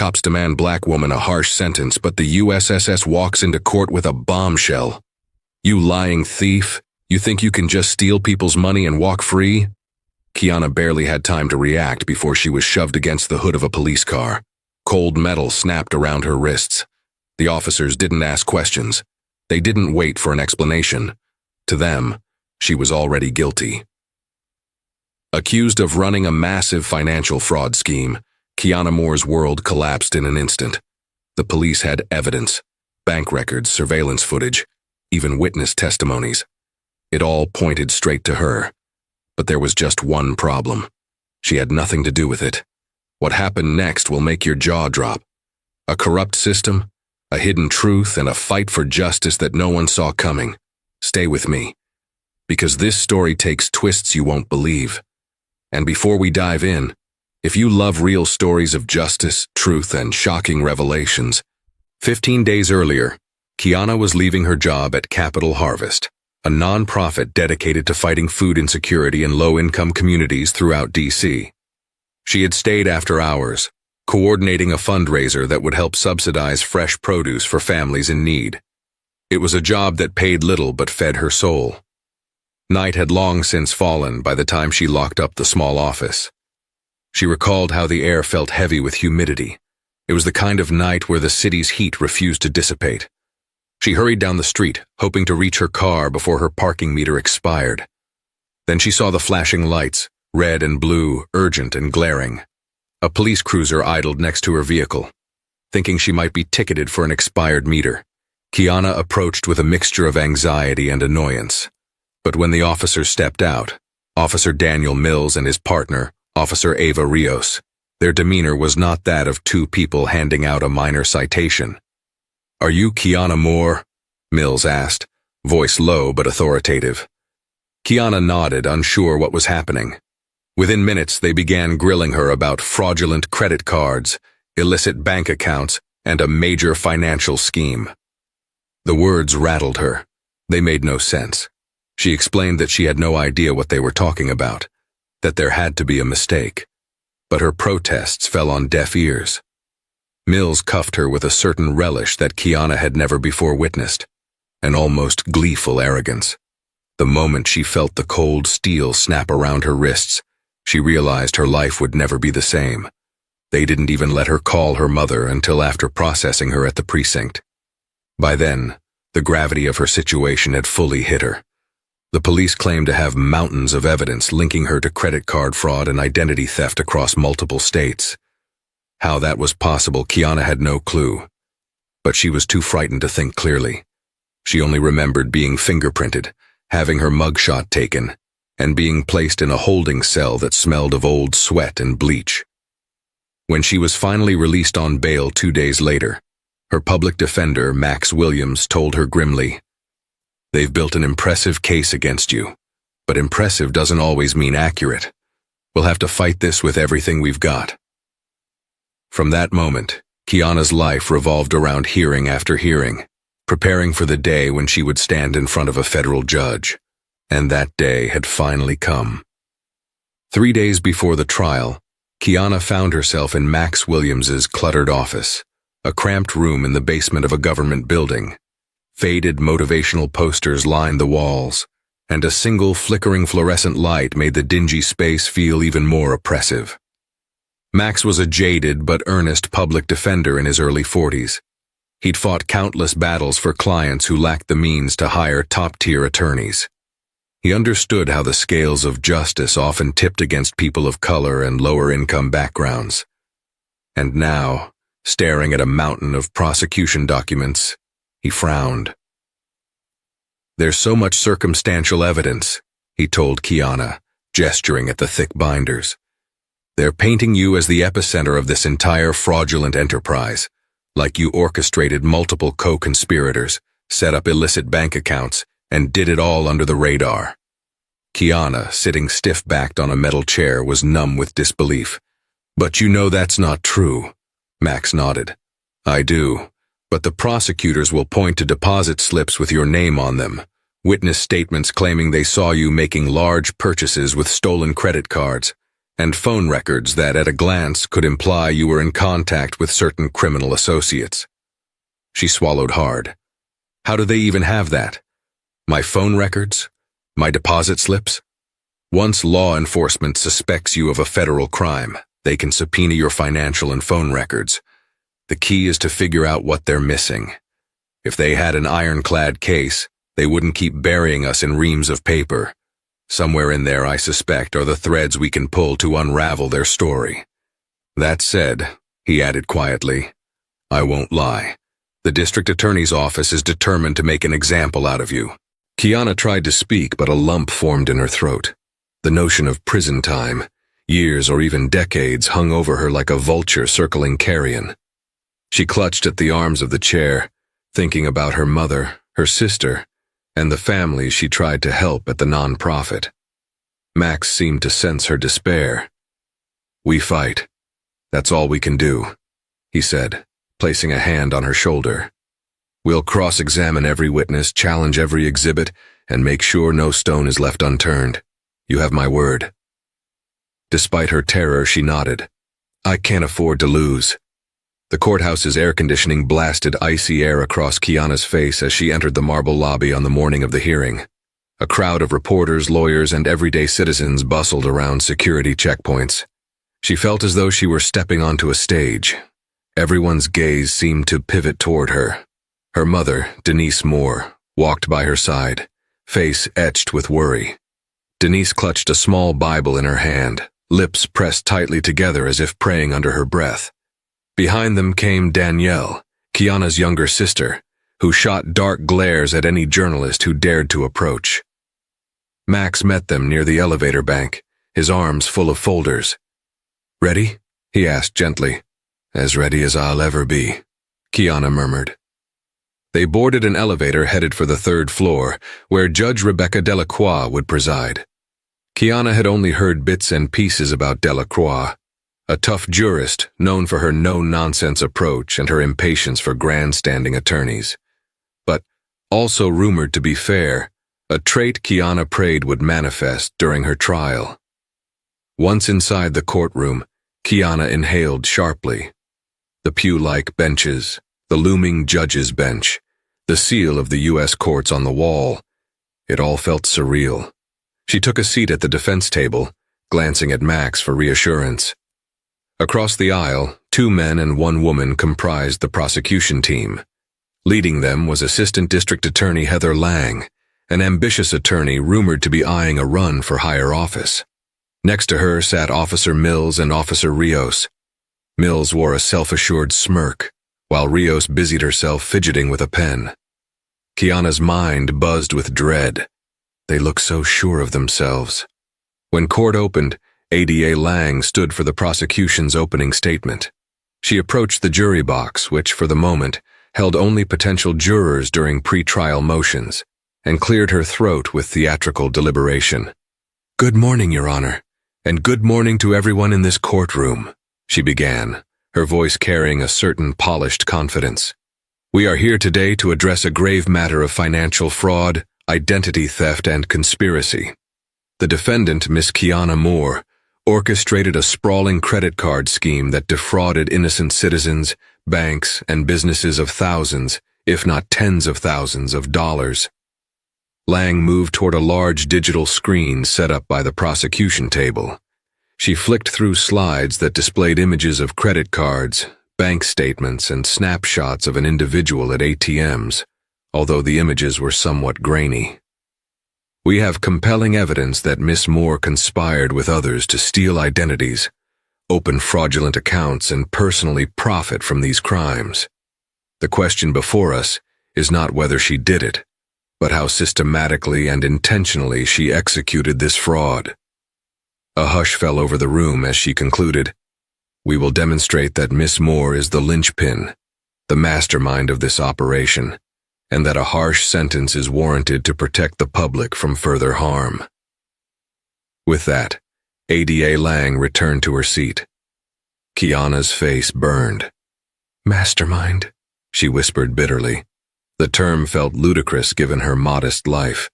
Cops demand black woman a harsh sentence, but the USSS walks into court with a bombshell. You lying thief, you think you can just steal people's money and walk free? Kiana barely had time to react before she was shoved against the hood of a police car. Cold metal snapped around her wrists. The officers didn't ask questions. They didn't wait for an explanation. To them, she was already guilty. Accused of running a massive financial fraud scheme, Kiana Moore's world collapsed in an instant. The police had evidence, bank records, surveillance footage, even witness testimonies. It all pointed straight to her. But there was just one problem. She had nothing to do with it. What happened next will make your jaw drop. A corrupt system, a hidden truth, and a fight for justice that no one saw coming. Stay with me, because this story takes twists you won't believe. And before we dive in, if you love real stories of justice, truth, and shocking revelations, 15 days earlier, Kiana was leaving her job at Capital Harvest, a non-profit dedicated to fighting food insecurity in low-income communities throughout D.C. She had stayed after hours, coordinating a fundraiser that would help subsidize fresh produce for families in need. It was a job that paid little but fed her soul. Night had long since fallen by the time she locked up the small office. She recalled how the air felt heavy with humidity. It was the kind of night where the city's heat refused to dissipate. She hurried down the street, hoping to reach her car before her parking meter expired. Then she saw the flashing lights, red and blue, urgent and glaring. A police cruiser idled next to her vehicle. Thinking she might be ticketed for an expired meter, Kiana approached with a mixture of anxiety and annoyance. But when the officers stepped out, Officer Daniel Mills and his partner, Officer Ava Rios, their demeanor was not that of two people handing out a minor citation. "Are you Kiana Moore?" Mills asked, voice low but authoritative. Kiana nodded, unsure what was happening. Within minutes, they began grilling her about fraudulent credit cards, illicit bank accounts, and a major financial scheme. The words rattled her. They made no sense. She explained that she had no idea what they were talking about, that there had to be a mistake. But her protests fell on deaf ears. Mills cuffed her with a certain relish that Kiana had never before witnessed, an almost gleeful arrogance. The moment she felt the cold steel snap around her wrists, she realized her life would never be the same. They didn't even let her call her mother until after processing her at the precinct. By then, the gravity of her situation had fully hit her. The police claimed to have mountains of evidence linking her to credit card fraud and identity theft across multiple states. How that was possible, Kiana had no clue. But she was too frightened to think clearly. She only remembered being fingerprinted, having her mugshot taken, and being placed in a holding cell that smelled of old sweat and bleach. When she was finally released on bail 2 days later, her public defender, Max Williams, told her grimly, "They've built an impressive case against you, but impressive doesn't always mean accurate. We'll have to fight this with everything we've got." From that moment, Kiana's life revolved around hearing after hearing, preparing for the day when she would stand in front of a federal judge. And that day had finally come. 3 days before the trial, Kiana found herself in Max Williams's cluttered office, a cramped room in the basement of a government building. Faded motivational posters lined the walls, and a single flickering fluorescent light made the dingy space feel even more oppressive. Max was a jaded but earnest public defender in his early 40s. He'd fought countless battles for clients who lacked the means to hire top-tier attorneys. He understood how the scales of justice often tipped against people of color and lower-income backgrounds. And now, staring at a mountain of prosecution documents, he frowned. "There's so much circumstantial evidence," he told Kiana, gesturing at the thick binders. "They're painting you as the epicenter of this entire fraudulent enterprise, like you orchestrated multiple co-conspirators, set up illicit bank accounts, and did it all under the radar." Kiana, sitting stiff-backed on a metal chair, was numb with disbelief. "But you know that's not true." Max nodded. "I do, but the prosecutors will point to deposit slips with your name on them, witness statements claiming they saw you making large purchases with stolen credit cards, and phone records that at a glance could imply you were in contact with certain criminal associates. She swallowed hard. How do they even have that? My phone records? My deposit slips? Once law enforcement suspects you of a federal crime, they can subpoena your financial and phone records. The key is to figure out what they're missing. If they had an ironclad case, they wouldn't keep burying us in reams of paper. Somewhere in there, I suspect, are the threads we can pull to unravel their story. That said, he added quietly, I won't lie. The district attorney's office is determined to make an example out of you. Kiana tried to speak, but a lump formed in her throat. The notion of prison time, years or even decades, hung over her like a vulture circling carrion. She clutched at the arms of the chair, thinking about her mother, her sister, and the families she tried to help at the nonprofit. Max seemed to sense her despair. We fight. That's all we can do, he said, placing a hand on her shoulder. We'll cross-examine every witness, challenge every exhibit, and make sure no stone is left unturned. You have my word. Despite her terror, she nodded. I can't afford to lose. The courthouse's air conditioning blasted icy air across Kiana's face as she entered the marble lobby on the morning of the hearing. A crowd of reporters, lawyers, and everyday citizens bustled around security checkpoints. She felt as though she were stepping onto a stage. Everyone's gaze seemed to pivot toward her. Her mother, Denise Moore, walked by her side, face etched with worry. Denise clutched a small Bible in her hand, lips pressed tightly together as if praying under her breath. Behind them came Danielle, Kiana's younger sister, who shot dark glares at any journalist who dared to approach. Max met them near the elevator bank, his arms full of folders. Ready? He asked gently. As ready as I'll ever be, Kiana murmured. They boarded an elevator headed for the third floor, where Judge Rebecca Delacroix would preside. Kiana had only heard bits and pieces about Delacroix, a tough jurist known for her no-nonsense approach and her impatience for grandstanding attorneys. But, also rumored to be fair, a trait Kiana prayed would manifest during her trial. Once inside the courtroom, Kiana inhaled sharply. The pew-like benches, the looming judge's bench, the seal of the U.S. courts on the wall. It all felt surreal. She took a seat at the defense table, glancing at Max for reassurance. Across the aisle, 2 men and 1 woman comprised the prosecution team. Leading them was Assistant District Attorney Heather Lang, an ambitious attorney rumored to be eyeing a run for higher office. Next to her sat Officer Mills and Officer Rios. Mills wore a self-assured smirk, while Rios busied herself fidgeting with a pen. Kiana's mind buzzed with dread. They looked so sure of themselves. When court opened, ADA Lang stood for the prosecution's opening statement. She approached the jury box, which, for the moment, held only potential jurors during pre-trial motions, and cleared her throat with theatrical deliberation. Good morning, Your Honor, and good morning to everyone in this courtroom, she began, her voice carrying a certain polished confidence. We are here today to address a grave matter of financial fraud, identity theft, and conspiracy. The defendant, Miss Kiana Moore, orchestrated a sprawling credit card scheme that defrauded innocent citizens, banks, and businesses of thousands, if not tens of thousands of dollars. Lang moved toward a large digital screen set up by the prosecution table. She flicked through slides that displayed images of credit cards, bank statements, and snapshots of an individual at ATMs, although the images were somewhat grainy. We have compelling evidence that Miss Moore conspired with others to steal identities, open fraudulent accounts, and personally profit from these crimes. The question before us is not whether she did it, but how systematically and intentionally she executed this fraud. A hush fell over the room as she concluded, We will demonstrate that Miss Moore is the linchpin, the mastermind of this operation, and that a harsh sentence is warranted to protect the public from further harm. With that, ADA Lang returned to her seat. Kiana's face burned. Mastermind, she whispered bitterly. The term felt ludicrous given her modest life.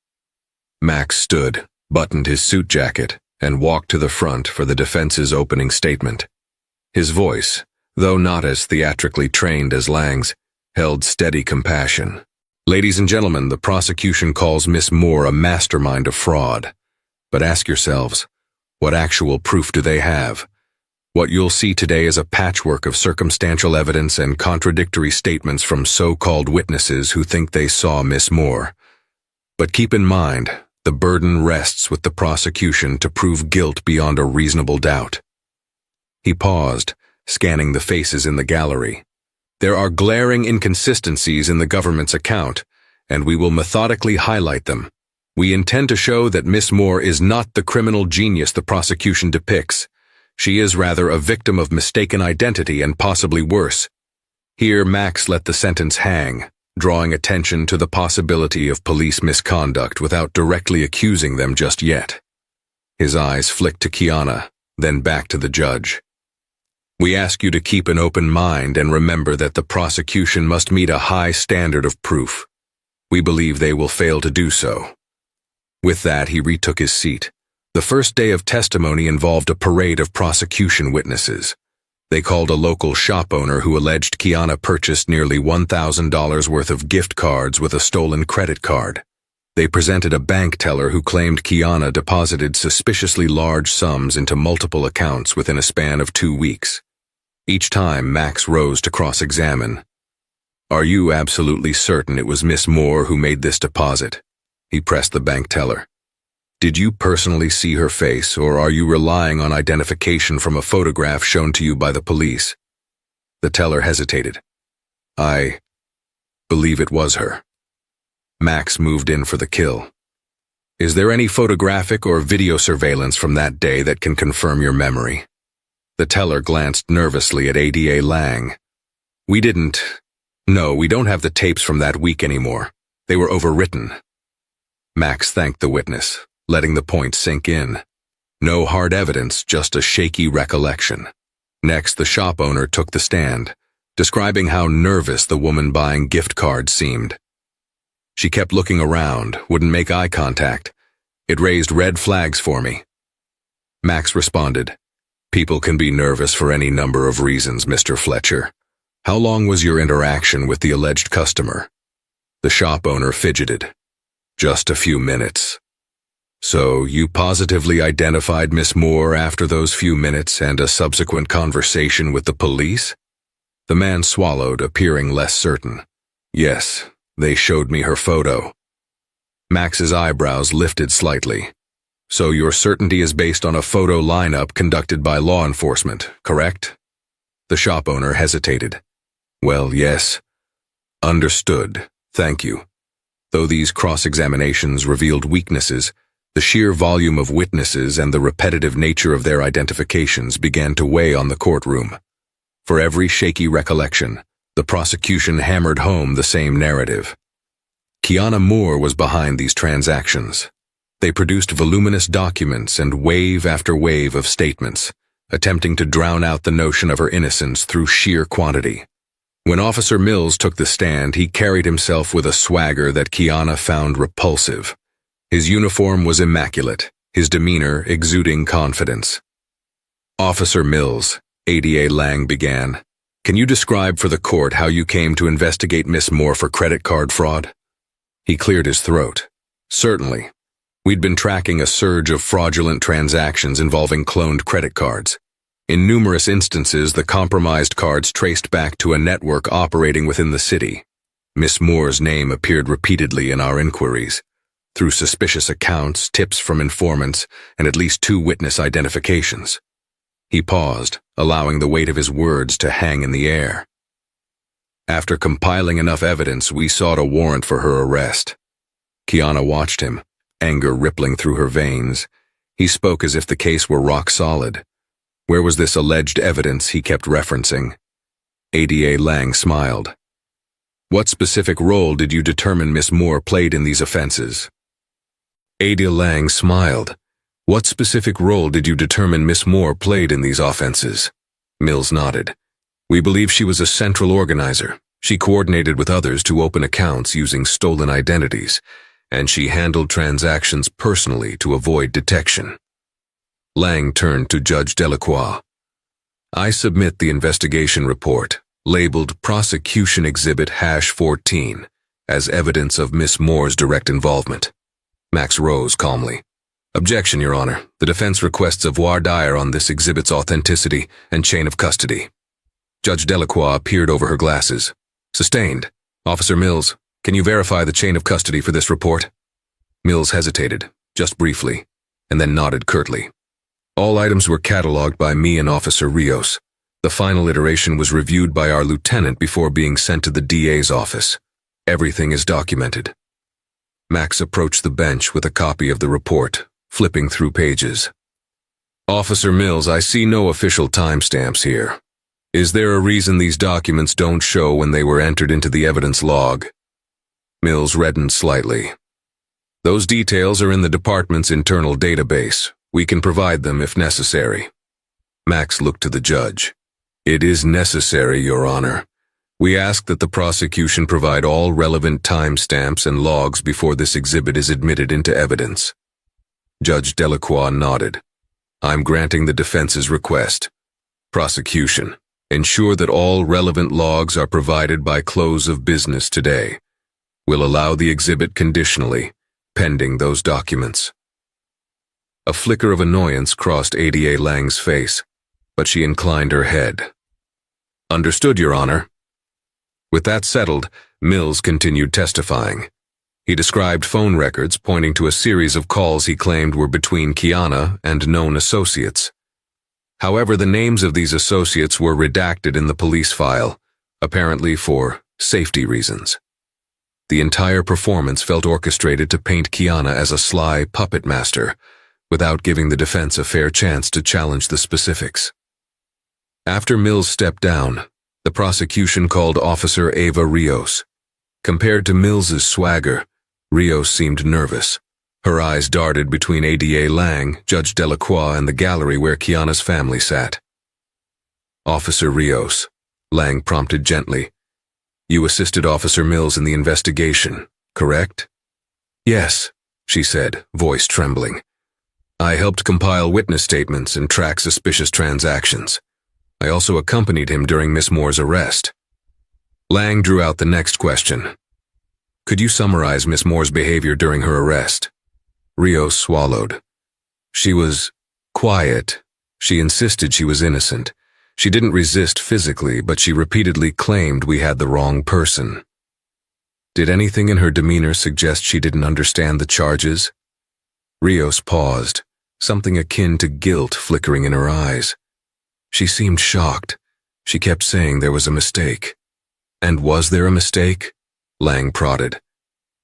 Max stood, buttoned his suit jacket, and walked to the front for the defense's opening statement. His voice, though not as theatrically trained as Lang's, held steady compassion. Ladies and gentlemen, the prosecution calls Miss Moore a mastermind of fraud. But ask yourselves, what actual proof do they have? What you'll see today is a patchwork of circumstantial evidence and contradictory statements from so-called witnesses who think they saw Miss Moore. But keep in mind, the burden rests with the prosecution to prove guilt beyond a reasonable doubt. He paused, scanning the faces in the gallery. There are glaring inconsistencies in the government's account, and we will methodically highlight them. We intend to show that Miss Moore is not the criminal genius the prosecution depicts. She is rather a victim of mistaken identity and possibly worse. Here Max let the sentence hang, drawing attention to the possibility of police misconduct without directly accusing them just yet. His eyes flicked to Kiana, then back to the judge. We ask you to keep an open mind and remember that the prosecution must meet a high standard of proof. We believe they will fail to do so. With that, he retook his seat. The first day of testimony involved a parade of prosecution witnesses. They called a local shop owner who alleged Kiana purchased nearly $1,000 worth of gift cards with a stolen credit card. They presented a bank teller who claimed Kiana deposited suspiciously large sums into multiple accounts within a span of 2 weeks. Each time, Max rose to cross-examine. Are you absolutely certain it was Miss Moore who made this deposit? He pressed the bank teller. Did you personally see her face, or are you relying on identification from a photograph shown to you by the police? The teller hesitated. I believe it was her. Max moved in for the kill. Is there any photographic or video surveillance from that day that can confirm your memory? The teller glanced nervously at ADA Lang. We don't have the tapes from that week anymore. They were overwritten. Max thanked the witness, letting the point sink in. No hard evidence, just a shaky recollection. Next, the shop owner took the stand, describing how nervous the woman buying gift cards seemed. She kept looking around, wouldn't make eye contact. It raised red flags for me. Max responded, People can be nervous for any number of reasons, Mr. Fletcher. How long was your interaction with the alleged customer? The shop owner fidgeted. Just a few minutes. So, you positively identified Miss Moore after those few minutes and a subsequent conversation with the police? The man swallowed, appearing less certain. Yes, they showed me her photo. Max's eyebrows lifted slightly. So your certainty is based on a photo lineup conducted by law enforcement, correct? The shop owner hesitated. Well, yes. Understood. Thank you. Though these cross-examinations revealed weaknesses, the sheer volume of witnesses and the repetitive nature of their identifications began to weigh on the courtroom. For every shaky recollection, the prosecution hammered home the same narrative. Kiana Moore was behind these transactions. They produced voluminous documents and wave after wave of statements, attempting to drown out the notion of her innocence through sheer quantity. When Officer Mills took the stand, he carried himself with a swagger that Kiana found repulsive. His uniform was immaculate, his demeanor exuding confidence. Officer Mills, ADA Lang began, can you describe for the court how you came to investigate Miss Moore for credit card fraud? He cleared his throat. Certainly. We'd been tracking a surge of fraudulent transactions involving cloned credit cards. In numerous instances, the compromised cards traced back to a network operating within the city. Miss Moore's name appeared repeatedly in our inquiries. Through suspicious accounts, tips from informants, and at least 2 witness identifications. He paused, allowing the weight of his words to hang in the air. After compiling enough evidence, we sought a warrant for her arrest. Kiana watched him, anger rippling through her veins. He spoke as if the case were rock solid. Where was this alleged evidence he kept referencing? ADA Lang smiled. What specific role did you determine Miss Moore played in these offenses? ADA Lang smiled. What specific role did you determine Miss Moore played in these offenses? Mills nodded. We believe she was a central organizer. She coordinated with others to open accounts using stolen identities, and she handled transactions personally to avoid detection. Lang turned to Judge Delacroix. I submit the investigation report, labeled Prosecution Exhibit #14, as evidence of Miss Moore's direct involvement. Max rose calmly. Objection, Your Honor. The defense requests a voir dire on this exhibit's authenticity and chain of custody. Judge Delacroix peered over her glasses. Sustained. Officer Mills, can you verify the chain of custody for this report? Mills hesitated, just briefly, and then nodded curtly. All items were catalogued by me and Officer Rios. The final iteration was reviewed by our lieutenant before being sent to the DA's office. Everything is documented. Max approached the bench with a copy of the report, flipping through pages. Officer Mills, I see no official timestamps here. Is there a reason these documents don't show when they were entered into the evidence log? Mills reddened slightly. Those details are in the department's internal database. We can provide them if necessary. Max looked to the judge. It is necessary, Your Honor. We ask that the prosecution provide all relevant timestamps and logs before this exhibit is admitted into evidence. Judge Delacroix nodded. I'm granting the defense's request. Prosecution, ensure that all relevant logs are provided by close of business today. We'll allow the exhibit conditionally, pending those documents. A flicker of annoyance crossed Ada Lang's face, but she inclined her head. Understood, Your Honor. With that settled, Mills continued testifying. He described phone records pointing to a series of calls he claimed were between Kiana and known associates. However, the names of these associates were redacted in the police file, apparently for safety reasons. The entire performance felt orchestrated to paint Kiana as a sly puppet master, without giving the defense a fair chance to challenge the specifics. After Mills stepped down, the prosecution called Officer Ava Rios. Compared to Mills's swagger, Rios seemed nervous. Her eyes darted between Ada Lang, Judge Delacroix, and the gallery where Kiana's family sat. Officer Rios, Lang prompted gently. You assisted Officer Mills in the investigation, correct? Yes, she said, voice trembling. I helped compile witness statements and track suspicious transactions. I also accompanied him during Miss Moore's arrest. Lang drew out the next question. Could you summarize Miss Moore's behavior during her arrest? Rios swallowed. She was quiet. She insisted she was innocent. She didn't resist physically, but she repeatedly claimed we had the wrong person. Did anything in her demeanor suggest she didn't understand the charges? Rios paused, something akin to guilt flickering in her eyes. She seemed shocked. She kept saying there was a mistake. And was there a mistake? Lang prodded.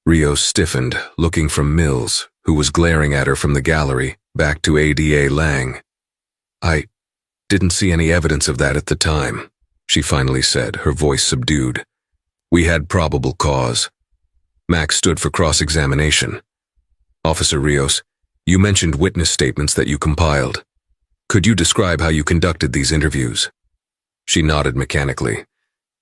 Rios stiffened, looking from Mills, who was glaring at her from the gallery, back to Ada Lang. I didn't see any evidence of that at the time, she finally said, her voice subdued. We had probable cause. Max stood for cross-examination. Officer Rios, you mentioned witness statements that you compiled. Could you describe how you conducted these interviews? She nodded mechanically.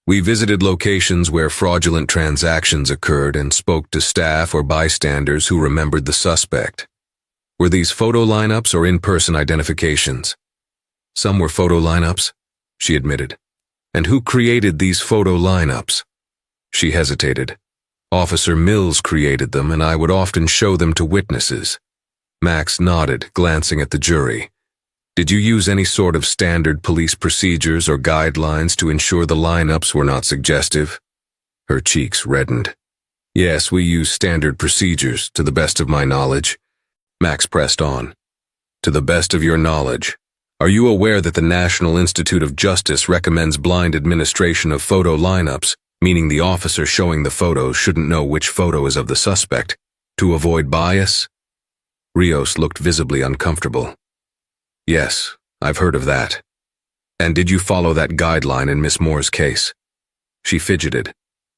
We visited locations where fraudulent transactions occurred and spoke to staff or bystanders who remembered the suspect. Were these photo lineups or in-person identifications? Some were photo lineups, she admitted. And who created these photo lineups? She hesitated. Officer Mills created them, and I would often show them to witnesses. Max nodded, glancing at the jury. Did you use any sort of standard police procedures or guidelines to ensure the lineups were not suggestive? Her cheeks reddened. Yes, we use standard procedures, to the best of my knowledge. Max pressed on. To the best of your knowledge, are you aware that the National Institute of Justice recommends blind administration of photo lineups, meaning the officer showing the photos shouldn't know which photo is of the suspect, to avoid bias? Rios looked visibly uncomfortable. Yes, I've heard of that. And did you follow that guideline in Miss Moore's case? She fidgeted.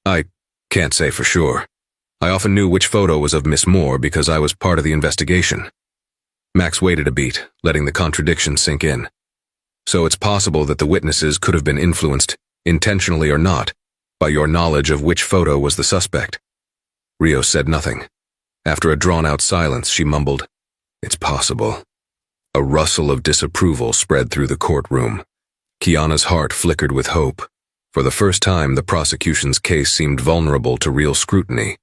I can't say for sure. I often knew which photo was of Miss Moore because I was part of the investigation. Max waited a beat, letting the contradiction sink in. So it's possible that the witnesses could have been influenced, intentionally or not, by your knowledge of which photo was the suspect. Rios said nothing. After a drawn-out silence, she mumbled, It's possible. A rustle of disapproval spread through the courtroom. Kiana's heart flickered with hope. For the first time, the prosecution's case seemed vulnerable to real scrutiny.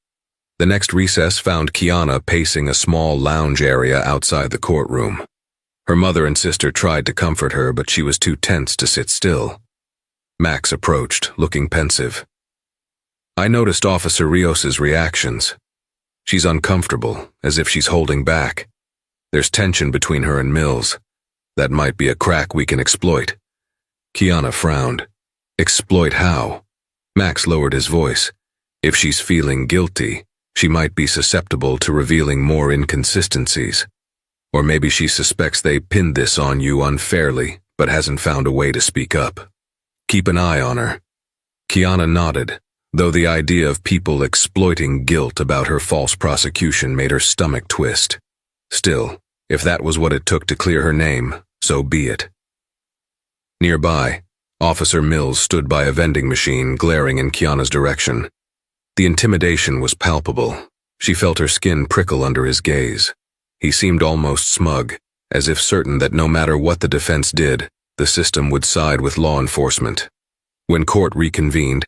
The next recess found Kiana pacing a small lounge area outside the courtroom. Her mother and sister tried to comfort her, but she was too tense to sit still. Max approached, looking pensive. I noticed Officer Rios's reactions. She's uncomfortable, as if she's holding back. There's tension between her and Mills. That might be a crack we can exploit. Kiana frowned. Exploit how? Max lowered his voice. If she's feeling guilty, she might be susceptible to revealing more inconsistencies. Or maybe she suspects they pinned this on you unfairly, but hasn't found a way to speak up. Keep an eye on her. Kiana nodded, though the idea of people exploiting guilt about her false prosecution made her stomach twist. Still, if that was what it took to clear her name, so be it. Nearby, Officer Mills stood by a vending machine, glaring in Kiana's direction. The intimidation was palpable. She felt her skin prickle under his gaze. He seemed almost smug, as if certain that no matter what the defense did, the system would side with law enforcement. When court reconvened,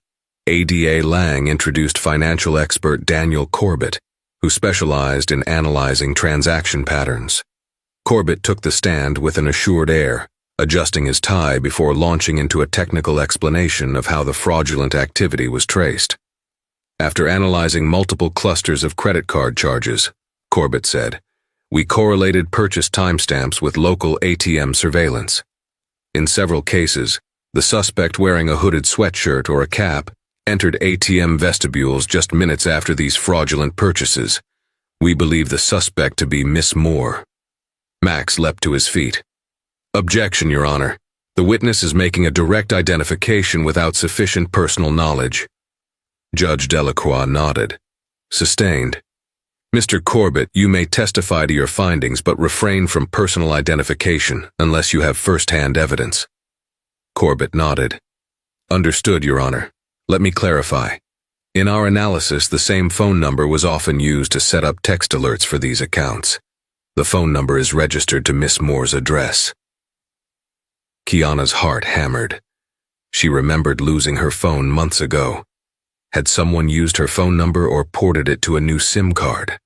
ADA Lang introduced financial expert Daniel Corbett, who specialized in analyzing transaction patterns. Corbett took the stand with an assured air, adjusting his tie before launching into a technical explanation of how the fraudulent activity was traced. After analyzing multiple clusters of credit card charges, Corbett said, we correlated purchase timestamps with local ATM surveillance. In several cases, the suspect wearing a hooded sweatshirt or a cap entered ATM vestibules just minutes after these fraudulent purchases. We believe the suspect to be Miss Moore. Max leapt to his feet. Objection, Your Honor. The witness is making a direct identification without sufficient personal knowledge. Judge Delacroix nodded. Sustained. Mr. Corbett, you may testify to your findings but refrain from personal identification unless you have first-hand evidence. Corbett nodded. Understood, Your Honor. Let me clarify. In our analysis, the same phone number was often used to set up text alerts for these accounts. The phone number is registered to Miss Moore's address. Kiana's heart hammered. She remembered losing her phone months ago. Had someone used her phone number or ported it to a new SIM card?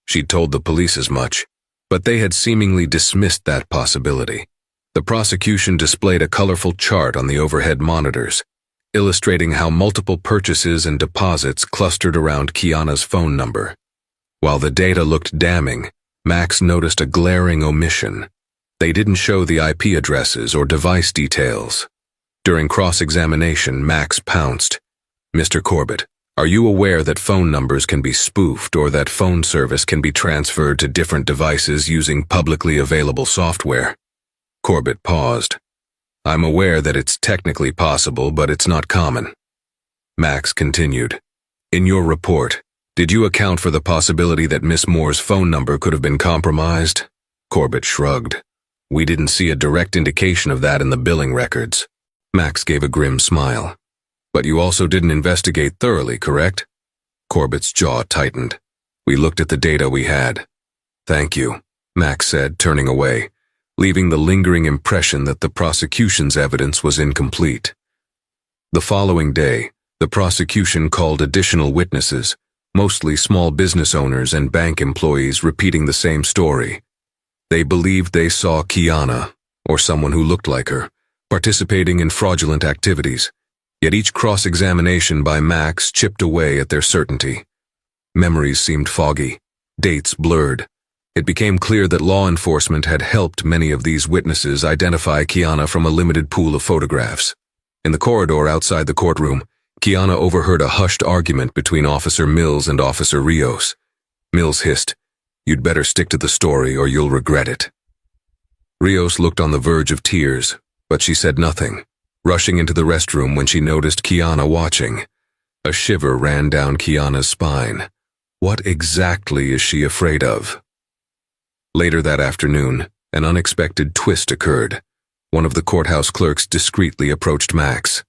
She'd told the police as much, but they had seemingly dismissed that possibility. The prosecution displayed a colorful chart on the overhead monitors, illustrating how multiple purchases and deposits clustered around Kiana's phone number. While the data looked damning, Max noticed a glaring omission. They didn't show the IP addresses or device details. During cross-examination, Max pounced. Mr. Corbett, are you aware that phone numbers can be spoofed or that phone service can be transferred to different devices using publicly available software? Corbett paused. I'm aware that it's technically possible, but it's not common. Max continued. In your report, did you account for the possibility that Miss Moore's phone number could have been compromised? Corbett shrugged. We didn't see a direct indication of that in the billing records. Max gave a grim smile. But you also didn't investigate thoroughly, correct? Corbett's jaw tightened. We looked at the data we had. Thank you, Max said, turning away, leaving the lingering impression that the prosecution's evidence was incomplete. The following day, the prosecution called additional witnesses, mostly small business owners and bank employees repeating the same story. They believed they saw Kiana, or someone who looked like her, participating in fraudulent activities. Yet each cross-examination by Max chipped away at their certainty. Memories seemed foggy, dates blurred. It became clear that law enforcement had helped many of these witnesses identify Kiana from a limited pool of photographs. In the corridor outside the courtroom, Kiana overheard a hushed argument between Officer Mills and Officer Rios. Mills hissed, "You'd better stick to the story or you'll regret it." Rios looked on the verge of tears, but she said nothing, rushing into the restroom when she noticed Kiana watching. A shiver ran down Kiana's spine. What exactly is she afraid of? Later that afternoon, an unexpected twist occurred. One of the courthouse clerks discreetly approached Max.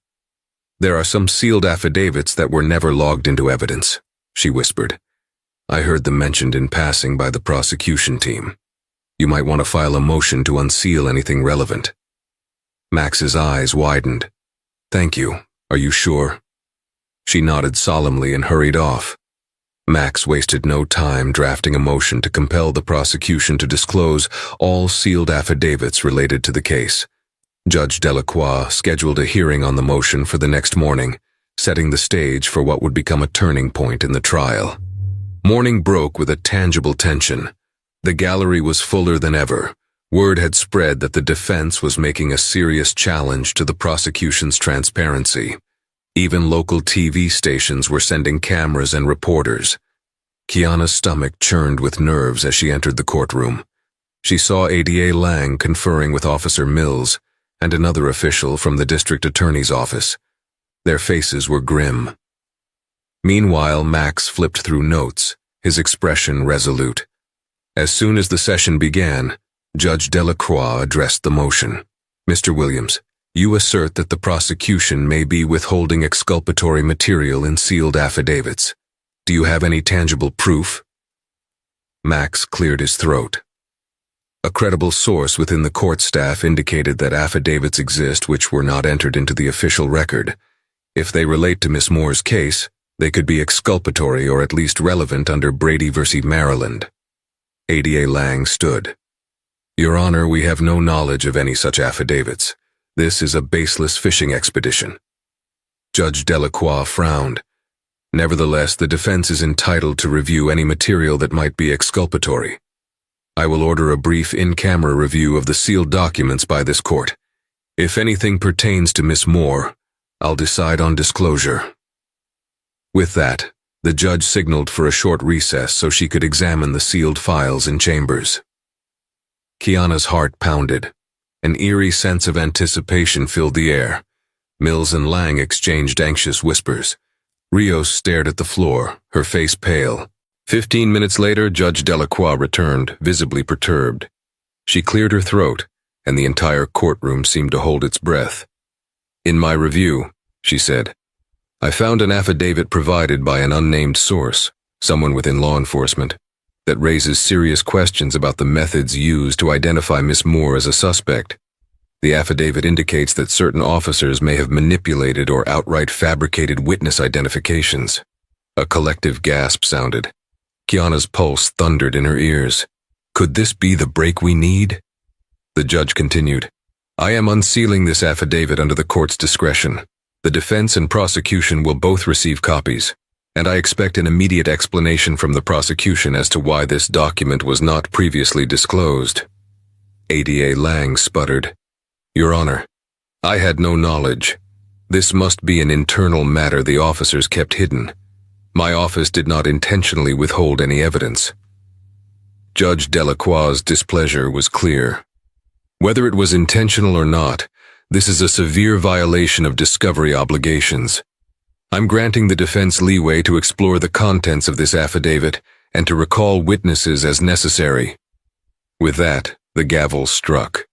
"There are some sealed affidavits that were never logged into evidence," she whispered. "I heard them mentioned in passing by the prosecution team." You might want to file a motion to unseal anything relevant. Max's eyes widened. Thank you. Are you sure? She nodded solemnly and hurried off. Max wasted no time drafting a motion to compel the prosecution to disclose all sealed affidavits related to the case. Judge Delacroix scheduled a hearing on the motion for the next morning, setting the stage for what would become a turning point in the trial. Morning broke with a tangible tension. The gallery was fuller than ever. Word had spread that the defense was making a serious challenge to the prosecution's transparency. Even local TV stations were sending cameras and reporters. Kiana's stomach churned with nerves as she entered the courtroom. She saw ADA Lang conferring with Officer Mills and another official from the district attorney's office. Their faces were grim. Meanwhile, Max flipped through notes, his expression resolute. As soon as the session began, Judge Delacroix addressed the motion. Mr. Williams, you assert that the prosecution may be withholding exculpatory material in sealed affidavits. Do you have any tangible proof? Max cleared his throat. A credible source within the court staff indicated that affidavits exist which were not entered into the official record. If they relate to Miss Moore's case, they could be exculpatory or at least relevant under Brady v. Maryland. ADA Lang stood. Your Honor, we have no knowledge of any such affidavits. This is a baseless fishing expedition. Judge Delacroix frowned. Nevertheless, the defense is entitled to review any material that might be exculpatory. I will order a brief in-camera review of the sealed documents by this court. If anything pertains to Miss Moore, I'll decide on disclosure. With that, the judge signaled for a short recess so she could examine the sealed files in chambers. Kiana's heart pounded. An eerie sense of anticipation filled the air. Mills and Lang exchanged anxious whispers. Rios stared at the floor, her face pale. 15 minutes later, Judge Delacroix returned, visibly perturbed. She cleared her throat, and the entire courtroom seemed to hold its breath. In my review, she said, I found an affidavit provided by an unnamed source, someone within law enforcement, that raises serious questions about the methods used to identify Miss Moore as a suspect. The affidavit indicates that certain officers may have manipulated or outright fabricated witness identifications. A collective gasp sounded. Kiana's pulse thundered in her ears. Could this be the break we need? The judge continued, I am unsealing this affidavit under the court's discretion. The defense and prosecution will both receive copies, and I expect an immediate explanation from the prosecution as to why this document was not previously disclosed. ADA Lang sputtered. Your Honor, I had no knowledge. This must be an internal matter the officers kept hidden. My office did not intentionally withhold any evidence. Judge Delacroix's displeasure was clear. Whether it was intentional or not, this is a severe violation of discovery obligations. I'm granting the defense leeway to explore the contents of this affidavit and to recall witnesses as necessary. With that, the gavel struck.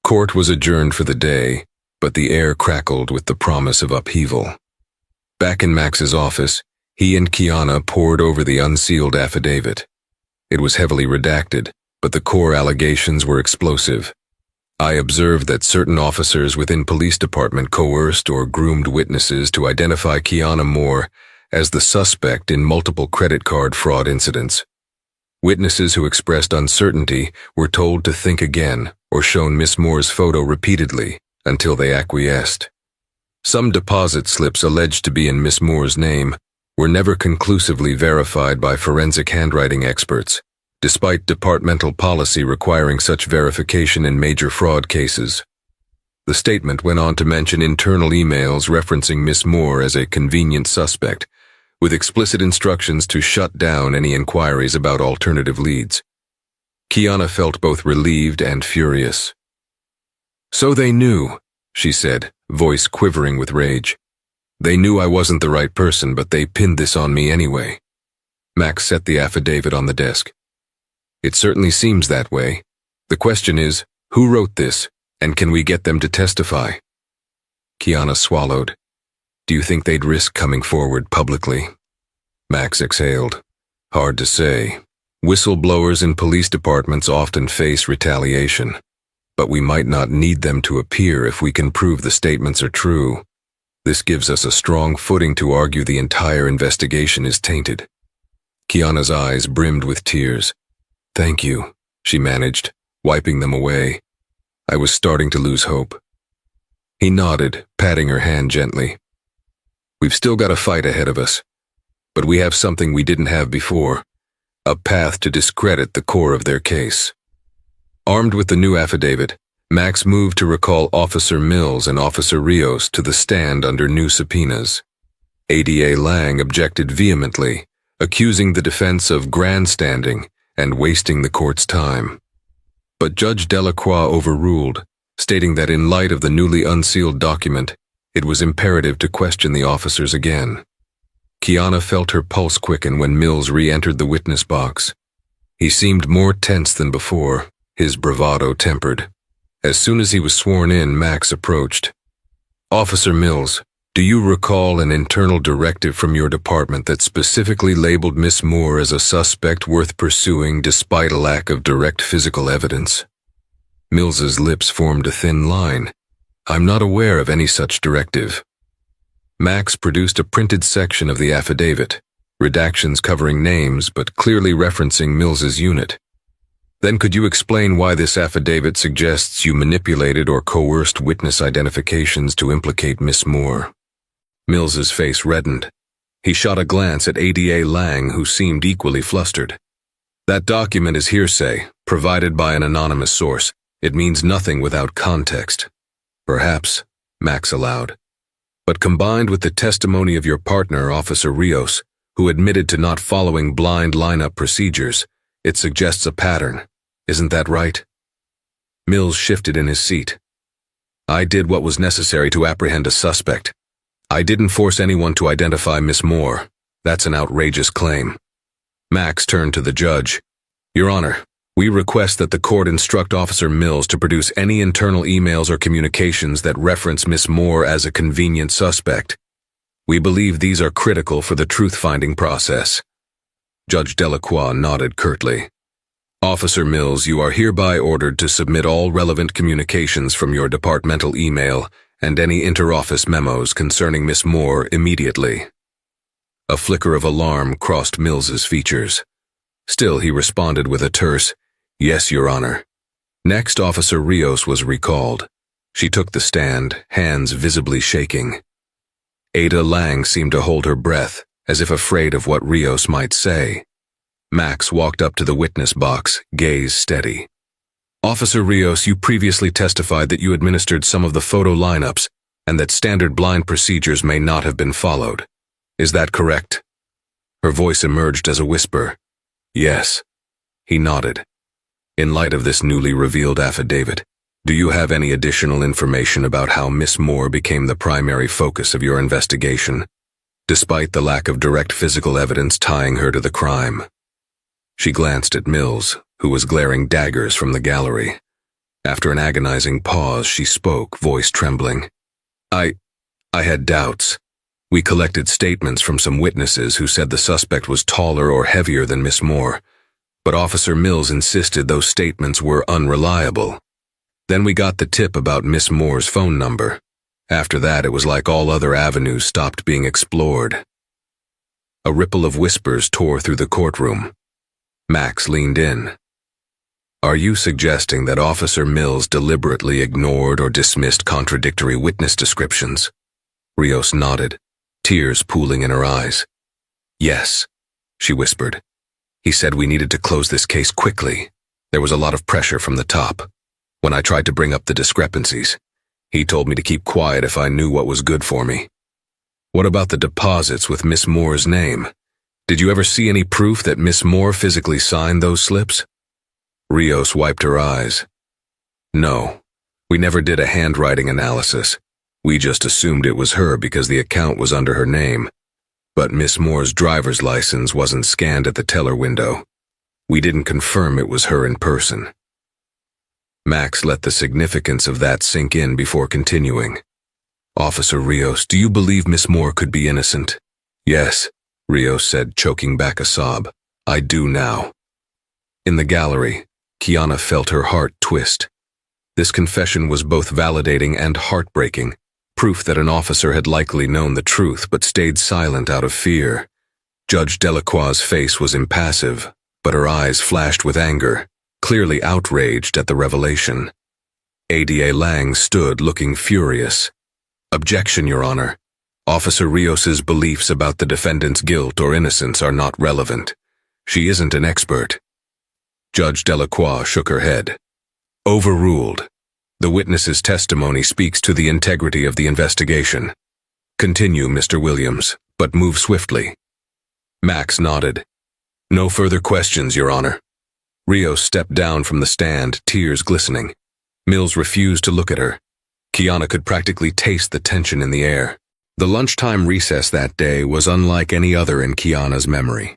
Court was adjourned for the day, but the air crackled with the promise of upheaval. Back in Max's office, he and Kiana pored over the unsealed affidavit. It was heavily redacted, but the core allegations were explosive. I observed that certain officers within police department coerced or groomed witnesses to identify Kiana Moore as the suspect in multiple credit card fraud incidents. Witnesses who expressed uncertainty were told to think again or shown Miss Moore's photo repeatedly until they acquiesced. Some deposit slips alleged to be in Miss Moore's name were never conclusively verified by forensic handwriting experts, despite departmental policy requiring such verification in major fraud cases. The statement went on to mention internal emails referencing Miss Moore as a convenient suspect, with explicit instructions to shut down any inquiries about alternative leads. Kiana felt both relieved and furious. So they knew, she said, voice quivering with rage. They knew I wasn't the right person, but they pinned this on me anyway. Max set the affidavit on the desk. It certainly seems that way. The question is, who wrote this, and can we get them to testify? Kiana swallowed. Do you think they'd risk coming forward publicly? Max exhaled. Hard to say. Whistleblowers in police departments often face retaliation, but we might not need them to appear if we can prove the statements are true. This gives us a strong footing to argue the entire investigation is tainted. Kiana's eyes brimmed with tears. "Thank you," she managed, wiping them away. "I was starting to lose hope." He nodded, patting her hand gently. "We've still got a fight ahead of us, but we have something we didn't have before, a path to discredit the core of their case." Armed with the new affidavit, Max moved to recall Officer Mills and Officer Rios to the stand under new subpoenas. ADA Lang objected vehemently, accusing the defense of grandstanding and wasting the court's time. But Judge Delacroix overruled, stating that in light of the newly unsealed document, it was imperative to question the officers again. Kiana felt her pulse quicken when Mills re-entered the witness box. He seemed more tense than before, his bravado tempered. As soon as he was sworn in, Max approached. "Officer Mills, do you recall an internal directive from your department that specifically labeled Miss Moore as a suspect worth pursuing despite a lack of direct physical evidence?" Mills's lips formed a thin line. "I'm not aware of any such directive." Max produced a printed section of the affidavit, redactions covering names but clearly referencing Mills's unit. "Then could you explain why this affidavit suggests you manipulated or coerced witness identifications to implicate Miss Moore?" Mills's face reddened. He shot a glance at ADA Lang, who seemed equally flustered. "That document is hearsay, provided by an anonymous source. It means nothing without context." "Perhaps," Max allowed. "But combined with the testimony of your partner, Officer Rios, who admitted to not following blind lineup procedures, it suggests a pattern. Isn't that right?" Mills shifted in his seat. "I did what was necessary to apprehend a suspect. I didn't force anyone to identify Miss Moore. That's an outrageous claim." Max turned to the judge. "Your Honor, we request that the court instruct Officer Mills to produce any internal emails or communications that reference Miss Moore as a convenient suspect. We believe these are critical for the truth-finding process." Judge Delacroix nodded curtly. "Officer Mills, you are hereby ordered to submit all relevant communications from your departmental email and any inter-office memos concerning Miss Moore immediately." A flicker of alarm crossed Mills's features. Still, he responded with a terse, "Yes, Your Honor." Next, Officer Rios was recalled. She took the stand, hands visibly shaking. Ada Lang seemed to hold her breath, as if afraid of what Rios might say. Max walked up to the witness box, gaze steady. "Officer Rios, you previously testified that you administered some of the photo lineups and that standard blind procedures may not have been followed. Is that correct?" Her voice emerged as a whisper. "Yes." He nodded. "In light of this newly revealed affidavit, do you have any additional information about how Miss Moore became the primary focus of your investigation, despite the lack of direct physical evidence tying her to the crime?" She glanced at Mills, who was glaring daggers from the gallery. After an agonizing pause, she spoke, voice trembling. I had doubts. We collected statements from some witnesses who said the suspect was taller or heavier than Miss Moore, but Officer Mills insisted those statements were unreliable. Then we got the tip about Miss Moore's phone number. After that, it was like all other avenues stopped being explored. A ripple of whispers tore through the courtroom. Max leaned in. "Are you suggesting that Officer Mills deliberately ignored or dismissed contradictory witness descriptions?" Rios nodded, tears pooling in her eyes. "Yes," she whispered. "He said we needed to close this case quickly. There was a lot of pressure from the top. When I tried to bring up the discrepancies, he told me to keep quiet if I knew what was good for me." "What about the deposits with Miss Moore's name? Did you ever see any proof that Miss Moore physically signed those slips?" Rios wiped her eyes. "No, we never did a handwriting analysis. We just assumed it was her because the account was under her name. But Miss Moore's driver's license wasn't scanned at the teller window. We didn't confirm it was her in person." Max let the significance of that sink in before continuing. "Officer Rios, do you believe Miss Moore could be innocent?" "Yes," Rios said, choking back a sob. "I do now. In the gallery, Kiana felt her heart twist. This confession was both validating and heartbreaking, proof that an officer had likely known the truth but stayed silent out of fear. Judge Delacroix's face was impassive, but her eyes flashed with anger, clearly outraged at the revelation. ADA Lang stood looking furious. "Objection, Your Honor. Officer Rios's beliefs about the defendant's guilt or innocence are not relevant. She isn't an expert." Judge Delacroix shook her head. "Overruled. The witness's testimony speaks to the integrity of the investigation. Continue, Mr. Williams, but move swiftly." Max nodded. "No further questions, Your Honor." Rios stepped down from the stand, tears glistening. Mills refused to look at her. Kiana could practically taste the tension in the air. The lunchtime recess that day was unlike any other in Kiana's memory.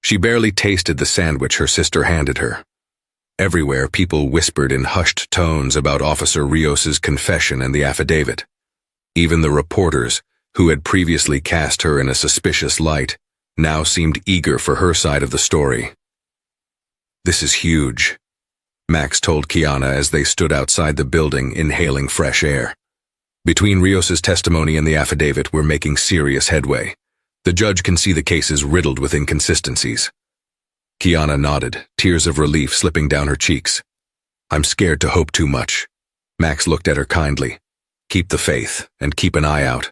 She barely tasted the sandwich her sister handed her. Everywhere, people whispered in hushed tones about Officer Rios's confession and the affidavit. Even the reporters, who had previously cast her in a suspicious light, now seemed eager for her side of the story. "This is huge," Max told Kiana as they stood outside the building, inhaling fresh air. "Between Rios's testimony and the affidavit, we're making serious headway. The judge can see the case is riddled with inconsistencies." Kiana nodded, tears of relief slipping down her cheeks. "I'm scared to hope too much." Max looked at her kindly. "Keep the faith, and keep an eye out.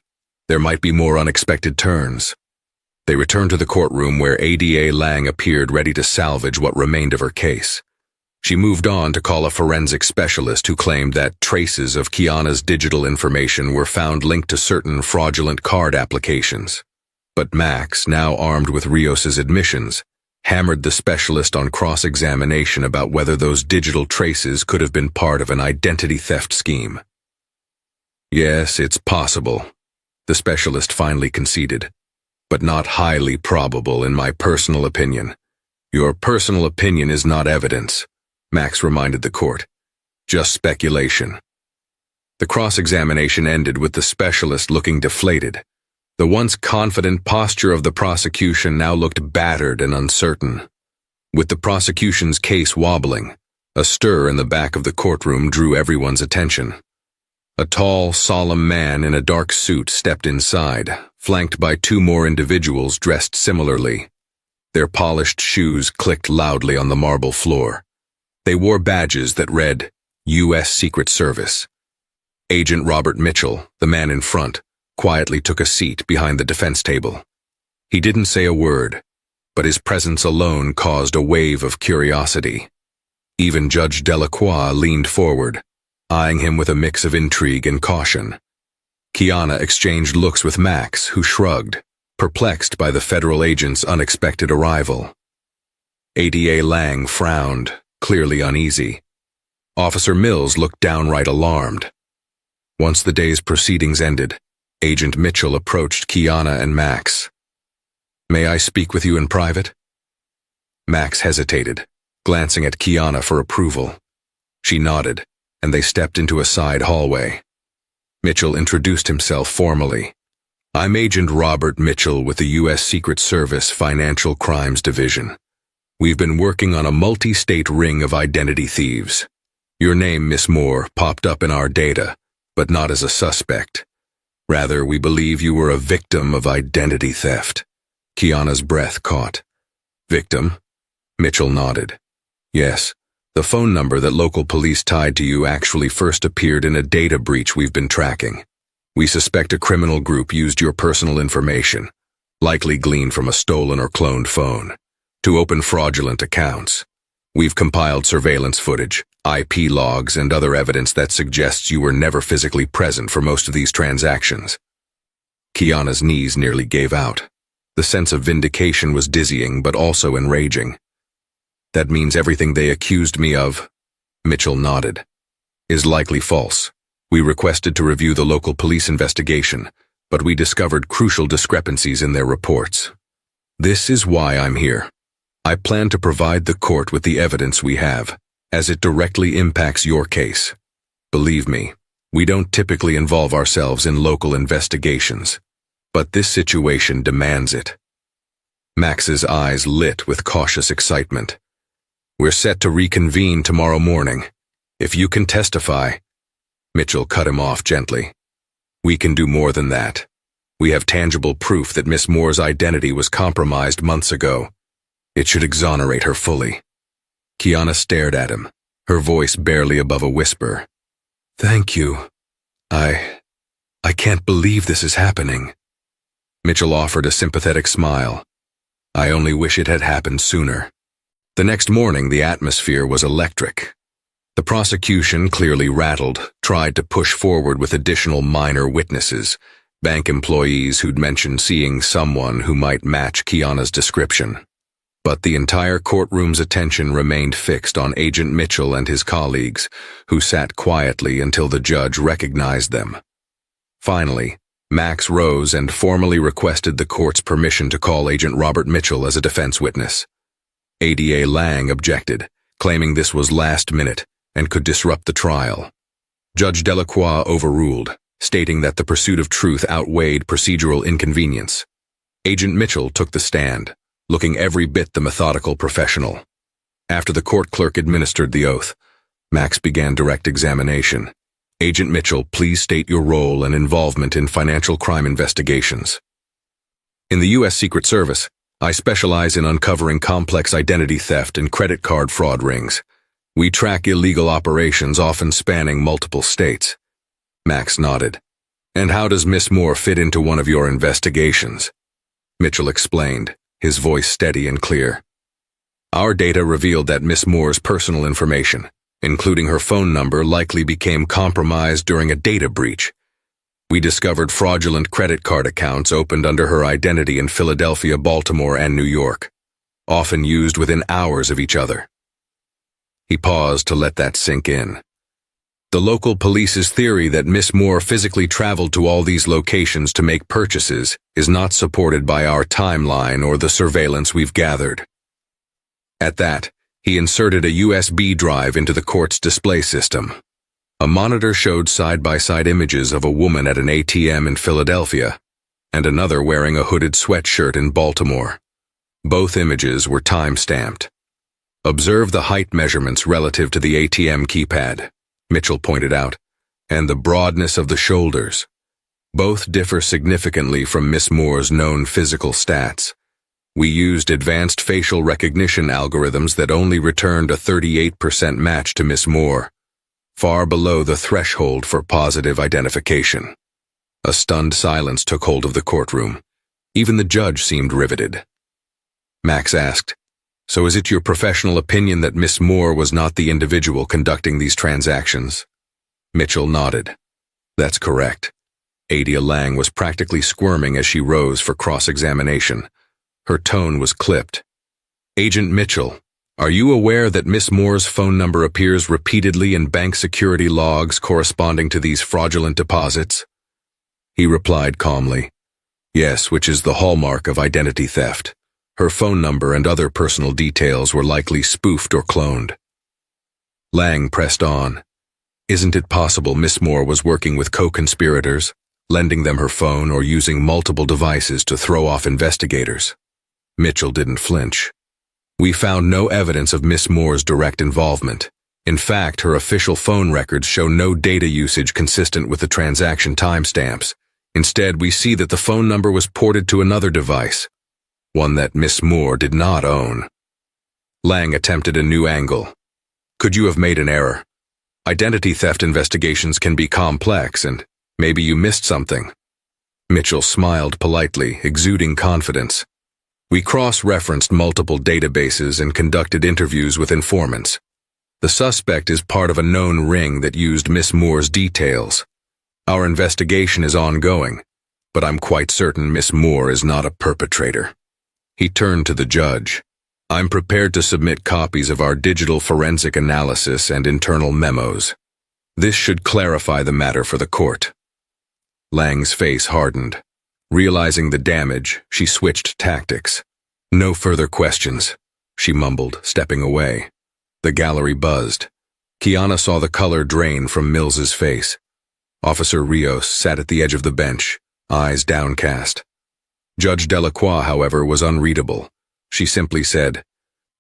There might be more unexpected turns." They returned to the courtroom where ADA Lang appeared ready to salvage what remained of her case. She moved on to call a forensic specialist who claimed that traces of Kiana's digital information were found linked to certain fraudulent card applications. But Max, now armed with Rios's admissions, hammered the specialist on cross-examination about whether those digital traces could have been part of an identity theft scheme. "Yes, it's possible," the specialist finally conceded, "but not highly probable in my personal opinion." "Your personal opinion is not evidence," Max reminded the court. "Just speculation." The cross-examination ended with the specialist looking deflated. The once confident posture of the prosecution now looked battered and uncertain. With the prosecution's case wobbling, a stir in the back of the courtroom drew everyone's attention. A tall, solemn man in a dark suit stepped inside, flanked by two more individuals dressed similarly. Their polished shoes clicked loudly on the marble floor. They wore badges that read, U.S. Secret Service. Agent Robert Mitchell, the man in front, quietly took a seat behind the defense table. He didn't say a word, but his presence alone caused a wave of curiosity. Even Judge Delacroix leaned forward, eyeing him with a mix of intrigue and caution. Kiana exchanged looks with Max, who shrugged, perplexed by the federal agent's unexpected arrival. ADA Lang frowned, clearly uneasy. Officer Mills looked downright alarmed. Once the day's proceedings ended, Agent Mitchell approached Kiana and Max. "May I speak with you in private?" Max hesitated, glancing at Kiana for approval. She nodded, and they stepped into a side hallway. Mitchell introduced himself formally. "I'm Agent Robert Mitchell with the U.S. Secret Service Financial Crimes Division. We've been working on a multi-state ring of identity thieves. Your name, Miss Moore, popped up in our data, but not as a suspect. Rather, we believe you were a victim of identity theft." Kiana's breath caught. "Victim?" Mitchell nodded. "Yes, the phone number that local police tied to you actually first appeared in a data breach we've been tracking. We suspect a criminal group used your personal information, likely gleaned from a stolen or cloned phone, to open fraudulent accounts. We've compiled surveillance footage, IP logs, and other evidence that suggests you were never physically present for most of these transactions." Kiana's knees nearly gave out. The sense of vindication was dizzying but also enraging. "That means everything they accused me of," Mitchell nodded, "is likely false. We requested to review the local police investigation, but we discovered crucial discrepancies in their reports. This is why I'm here. I plan to provide the court with the evidence we have, as it directly impacts your case. Believe me, we don't typically involve ourselves in local investigations, but this situation demands it." Max's eyes lit with cautious excitement. We're set to reconvene tomorrow morning. If you can testify. Mitchell cut him off gently. We can do more than that. We have tangible proof that Miss Moore's identity was compromised months ago. It should exonerate her fully. Kiana stared at him, her voice barely above a whisper. Thank you. I can't believe this is happening. Mitchell offered a sympathetic smile. I only wish it had happened sooner. The next morning, the atmosphere was electric. The prosecution, clearly rattled, tried to push forward with additional minor witnesses, bank employees who'd mentioned seeing someone who might match Kiana's description. But the entire courtroom's attention remained fixed on Agent Mitchell and his colleagues, who sat quietly until the judge recognized them. Finally, Max rose and formally requested the court's permission to call Agent Robert Mitchell as a defense witness. ADA Lang objected, claiming this was last minute and could disrupt the trial. Judge Delacroix overruled, stating that the pursuit of truth outweighed procedural inconvenience. Agent Mitchell took the stand, looking every bit the methodical professional. After the court clerk administered the oath, Max began direct examination. Agent Mitchell, please state your role and involvement in financial crime investigations. In the U.S. Secret Service, I specialize in uncovering complex identity theft and credit card fraud rings. We track illegal operations often spanning multiple states. Max nodded. And how does Miss Moore fit into one of your investigations? Mitchell explained, his voice steady and clear. Our data revealed that Miss Moore's personal information, including her phone number, likely became compromised during a data breach. We discovered fraudulent credit card accounts opened under her identity in Philadelphia, Baltimore, and New York, often used within hours of each other. He paused to let that sink in. The local police's theory that Miss Moore physically traveled to all these locations to make purchases is not supported by our timeline or the surveillance we've gathered. At that, he inserted a USB drive into the court's display system. A monitor showed side-by-side images of a woman at an ATM in Philadelphia and another wearing a hooded sweatshirt in Baltimore. Both images were time-stamped. Observe the height measurements relative to the ATM keypad, Mitchell pointed out, and the broadness of the shoulders. Both differ significantly from Miss Moore's known physical stats. We used advanced facial recognition algorithms that only returned a 38% match to Miss Moore, far below the threshold for positive identification. A stunned silence took hold of the courtroom. Even the judge seemed riveted. Max asked, So is it your professional opinion that Miss Moore was not the individual conducting these transactions? Mitchell nodded. That's correct. Ada Lang was practically squirming as she rose for cross-examination. Her tone was clipped. Agent Mitchell, are you aware that Miss Moore's phone number appears repeatedly in bank security logs corresponding to these fraudulent deposits? He replied calmly, Yes, which is the hallmark of identity theft. Her phone number and other personal details were likely spoofed or cloned. Lang pressed on. Isn't it possible Miss Moore was working with co-conspirators, lending them her phone or using multiple devices to throw off investigators? Mitchell didn't flinch. We found no evidence of Miss Moore's direct involvement. In fact, her official phone records show no data usage consistent with the transaction timestamps. Instead, we see that the phone number was ported to another device, one that Miss Moore did not own. Lang attempted a new angle. Could you have made an error? Identity theft investigations can be complex, and maybe you missed something. Mitchell smiled politely, exuding confidence. We cross-referenced multiple databases and conducted interviews with informants. The suspect is part of a known ring that used Miss Moore's details. Our investigation is ongoing, but I'm quite certain Miss Moore is not a perpetrator. He turned to the judge. I'm prepared to submit copies of our digital forensic analysis and internal memos. This should clarify the matter for the court. Lang's face hardened. Realizing the damage, she switched tactics. No further questions, she mumbled, stepping away. The gallery buzzed. Kiana saw the color drain from Mills's face. Officer Rios sat at the edge of the bench, eyes downcast. Judge Delacroix, however, was unreadable. She simply said,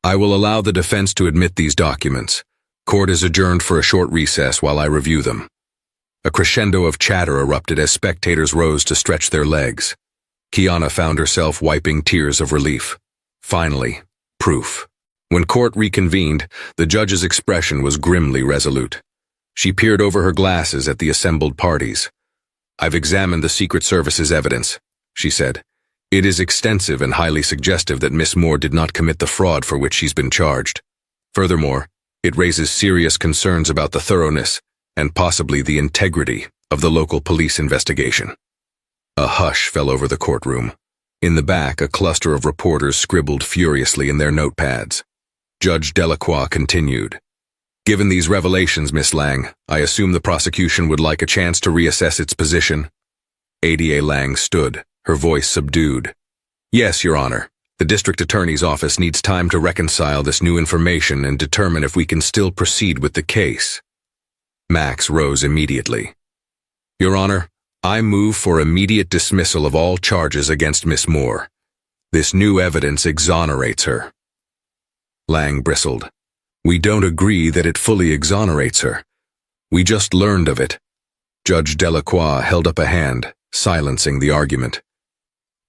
I will allow the defense to admit these documents. Court is adjourned for a short recess while I review them. A crescendo of chatter erupted as spectators rose to stretch their legs. Kiana found herself wiping tears of relief. Finally, proof. When court reconvened, the judge's expression was grimly resolute. She peered over her glasses at the assembled parties. "I've examined the Secret Service's evidence," she said. "It is extensive and highly suggestive that Miss Moore did not commit the fraud for which she's been charged. Furthermore, it raises serious concerns about the thoroughness and possibly the integrity of the local police investigation." A hush fell over the courtroom. In the back, a cluster of reporters scribbled furiously in their notepads. Judge Delacroix continued. "Given these revelations, Miss Lang, I assume the prosecution would like a chance to reassess its position." Ada Lang stood, her voice subdued. "Yes, Your Honor. The District Attorney's Office needs time to reconcile this new information and determine if we can still proceed with the case." Max rose immediately. "Your Honor, I move for immediate dismissal of all charges against Miss Moore. This new evidence exonerates her." Lang bristled. "We don't agree that it fully exonerates her. We just learned of it." Judge Delacroix held up a hand, silencing the argument.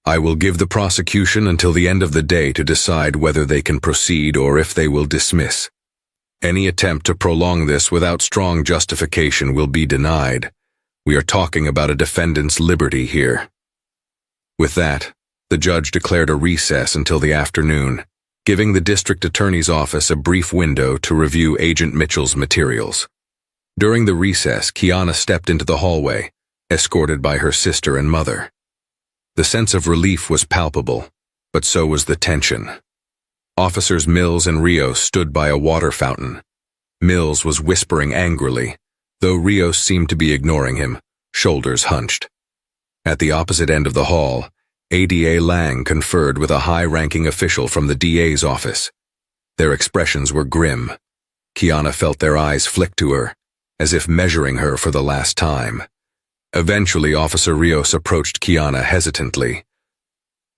"I will give the prosecution until the end of the day to decide whether they can proceed or if they will dismiss. Any attempt to prolong this without strong justification will be denied. We are talking about a defendant's liberty here." With that, the judge declared a recess until the afternoon, giving the district attorney's office a brief window to review Agent Mitchell's materials. During the recess, Kiana stepped into the hallway, escorted by her sister and mother. The sense of relief was palpable, but so was the tension. Officers Mills and Rios stood by a water fountain. Mills was whispering angrily, though Rios seemed to be ignoring him, shoulders hunched. At the opposite end of the hall, Ada Lang conferred with a high-ranking official from the DA's office. Their expressions were grim. Kiana felt their eyes flick to her, as if measuring her for the last time. Eventually, Officer Rios approached Kiana hesitantly.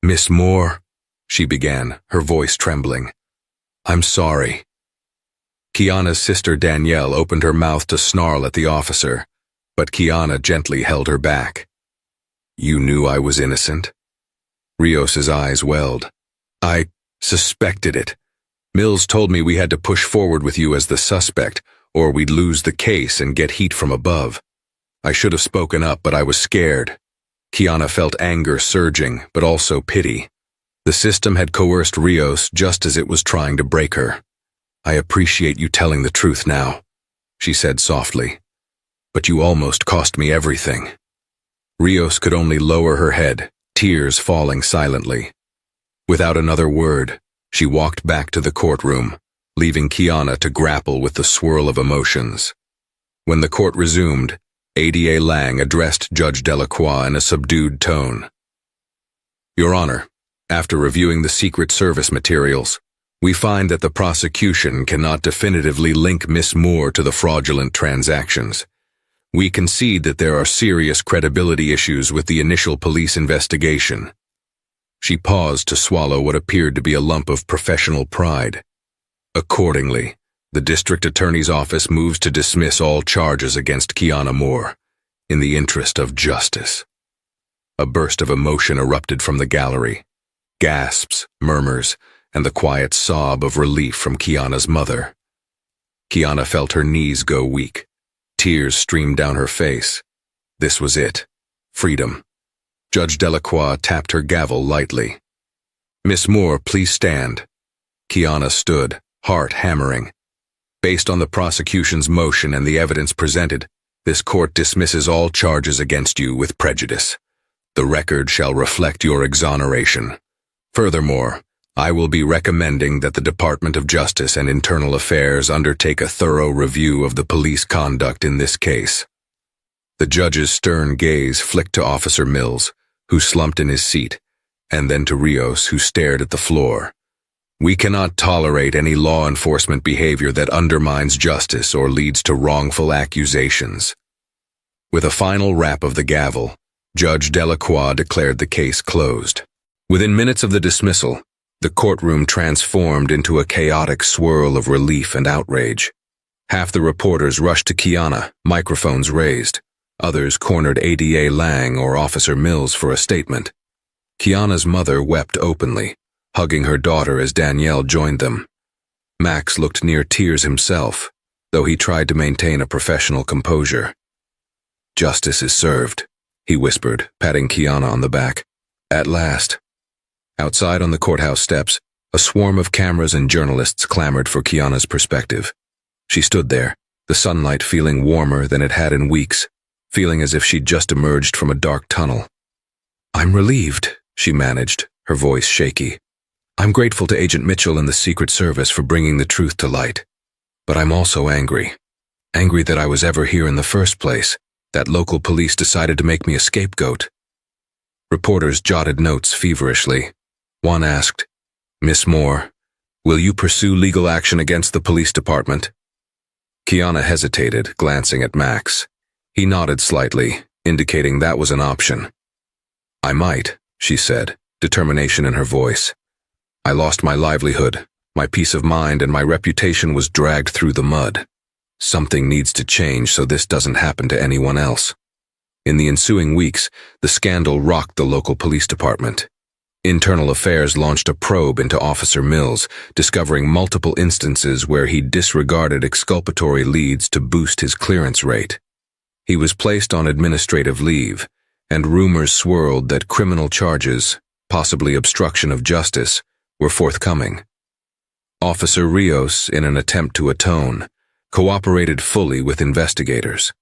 "Miss Moore," she began, her voice trembling. "I'm sorry." Kiana's sister Danielle opened her mouth to snarl at the officer, but Kiana gently held her back. "You knew I was innocent?" Rios's eyes welled. "I suspected it. Mills told me we had to push forward with you as the suspect, or we'd lose the case and get heat from above. I should have spoken up, but I was scared." Kiana felt anger surging, but also pity. The system had coerced Rios just as it was trying to break her. "I appreciate you telling the truth now," she said softly. "But you almost cost me everything." Rios could only lower her head, tears falling silently. Without another word, she walked back to the courtroom, leaving Kiana to grapple with the swirl of emotions. When the court resumed, Ada Lang addressed Judge Delacroix in a subdued tone. "Your Honor, after reviewing the Secret Service materials, we find that the prosecution cannot definitively link Miss Moore to the fraudulent transactions. We concede that there are serious credibility issues with the initial police investigation." She paused to swallow what appeared to be a lump of professional pride. "Accordingly, the district attorney's office moves to dismiss all charges against Kiana Moore, in the interest of justice." A burst of emotion erupted from the gallery. Gasps, murmurs, and the quiet sob of relief from Kiana's mother. Kiana felt her knees go weak. Tears streamed down her face. This was it. Freedom. Judge Delacroix tapped her gavel lightly. "Miss Moore, please stand." Kiana stood, heart hammering. "Based on the prosecution's motion and the evidence presented, this court dismisses all charges against you with prejudice. The record shall reflect your exoneration. Furthermore, I will be recommending that the Department of Justice and Internal Affairs undertake a thorough review of the police conduct in this case." The judge's stern gaze flicked to Officer Mills, who slumped in his seat, and then to Rios, who stared at the floor. "We cannot tolerate any law enforcement behavior that undermines justice or leads to wrongful accusations." With a final rap of the gavel, Judge Delacroix declared the case closed. Within minutes of the dismissal, The courtroom transformed into a chaotic swirl of relief and outrage. Half the reporters rushed to Kiana, microphones raised. Others cornered ADA Lang or Officer Mills for a statement. Kiana's mother wept openly, hugging her daughter as Danielle joined them. Max looked near tears himself, though he tried to maintain a professional composure. "Justice is served," he whispered, patting Kiana on the back. "At last." Outside on the courthouse steps, a swarm of cameras and journalists clamored for Kiana's perspective. She stood there, the sunlight feeling warmer than it had in weeks, feeling as if she'd just emerged from a dark tunnel. "I'm relieved," she managed, her voice shaky. "I'm grateful to Agent Mitchell and the Secret Service for bringing the truth to light. But I'm also angry. Angry that I was ever here in the first place, that local police decided to make me a scapegoat." Reporters jotted notes feverishly. One asked, "Miss Moore, will you pursue legal action against the police department?" Kiana hesitated, glancing at Max. He nodded slightly, indicating that was an option. "I might," she said, determination in her voice. "I lost my livelihood, my peace of mind, and my reputation was dragged through the mud. Something needs to change so this doesn't happen to anyone else." In the ensuing weeks, the scandal rocked the local police department. Internal Affairs launched a probe into Officer Mills, discovering multiple instances where he disregarded exculpatory leads to boost his clearance rate. He was placed on administrative leave, and rumors swirled that criminal charges, possibly obstruction of justice, were forthcoming. Officer Rios, in an attempt to atone, cooperated fully with investigators.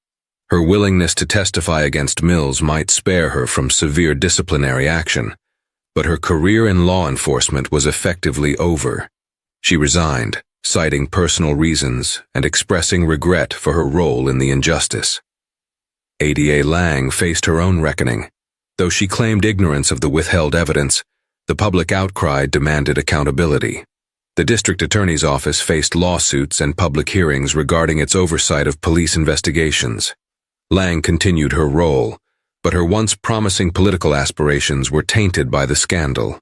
Her willingness to testify against Mills might spare her from severe disciplinary action, but her career in law enforcement was effectively over. She resigned, citing personal reasons and expressing regret for her role in the injustice. ADA Lang faced her own reckoning. Though she claimed ignorance of the withheld evidence, the public outcry demanded accountability. The district attorney's office faced lawsuits and public hearings regarding its oversight of police investigations. Lang continued her role, but her once promising political aspirations were tainted by the scandal.